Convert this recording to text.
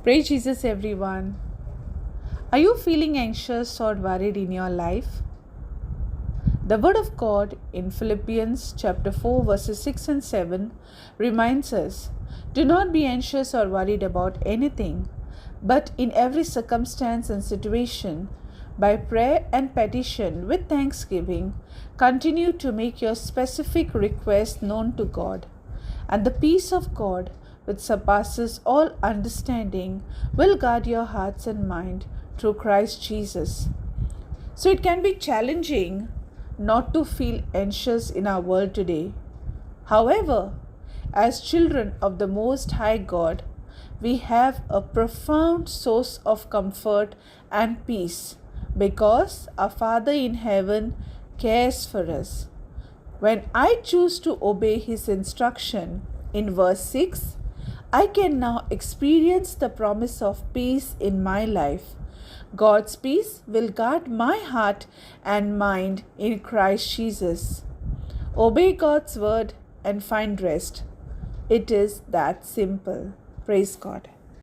Praise Jesus, everyone. Are you feeling anxious or worried in your life? The Word of God in Philippians chapter 4, verses 6 and 7 reminds us, do not be anxious or worried about anything, but in every circumstance and situation, by prayer and petition with thanksgiving, continue to make your specific request known to God. And the peace of God, which surpasses all understanding, will guard your hearts and mind through Christ Jesus. So it can be challenging not to feel anxious in our world today. However, as children of the Most High God, we have a profound source of comfort and peace because our Father in heaven cares for us. When I choose to obey His instruction in verse 6, I can now experience the promise of peace in my life. God's peace will guard my heart and mind in Christ Jesus. Obey God's word and find rest. It is that simple. Praise God.